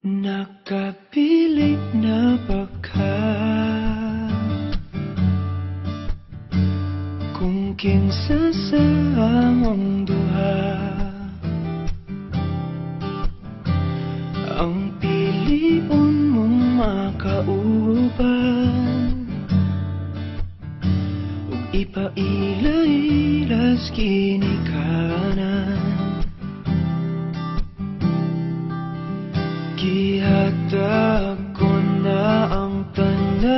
Nakapilit na ba ka? Kung kinsa sa among duha ang piliun mong makauban, ug ipailay-ilas ginikanan. Gihatag ko na ang tanan,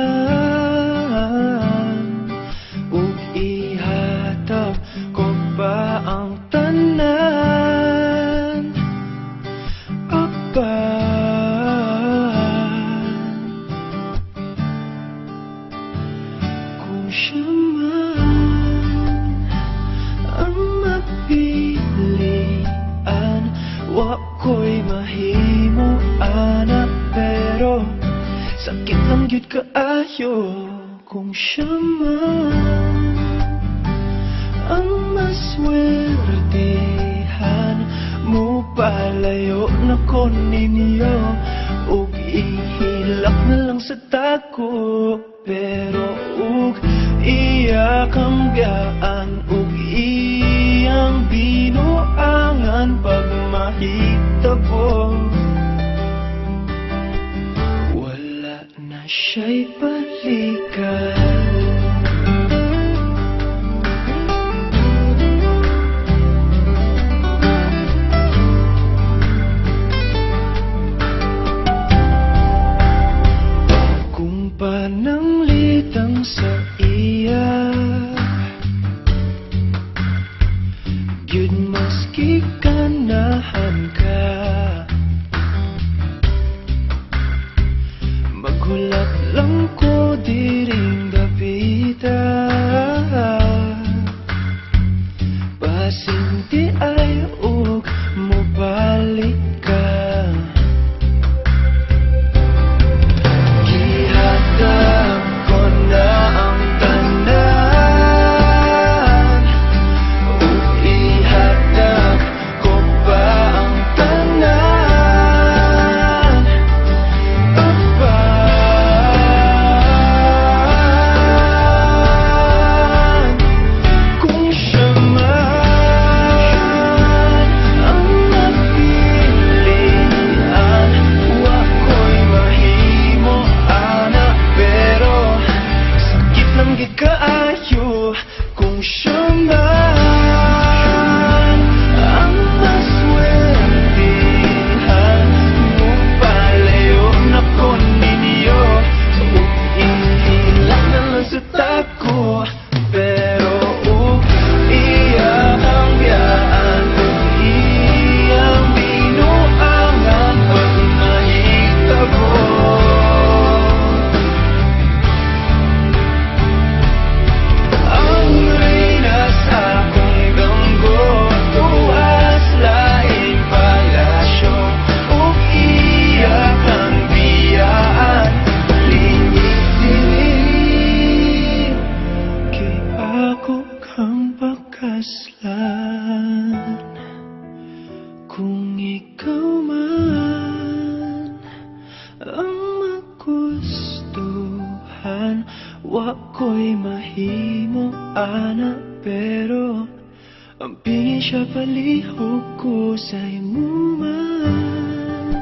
ug ihatag ko pa ang tanan. Kung siya man ang mapilian, wa ko'y mahimo ana, pero sakit lang yun kaayo. Kung siya man ang maswertehan, mo palayo na ko ninyo, ug ihilak na lang sa tako. Pero ug iya kang gaan, ug iyang binuangan pag mahitabo, wala na siya'y balikan. Pananglitang sa iya, gyud maski ganahan ka, maghulat lang ko diring dapita, basin di ay ug mobalik ka. Kung siya man ang maswertehan, mo palayo na ko ninyo, ug ihilak na lang sa tako. Pero ug iya ang biyaan, ug iyang binuangan pag mahitabo, kung ikaw man ang magustuhan, wa ko'y mahimo ana, pero ang pingin siya palihog ko sa imo man.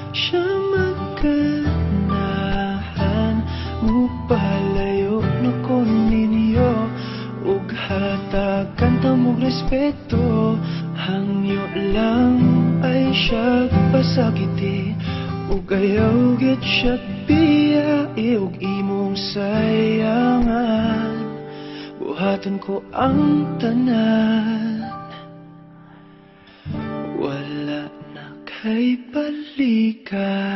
Siya magkanahan, mo palayo na ko ninyo, ug hatagan ta mong respeto. Hangyo lang ay siya pasakiti, ug ayaw gid siya biyai, ug imong sayangan. Buhaton ko ang tanan, wala na kay balikan.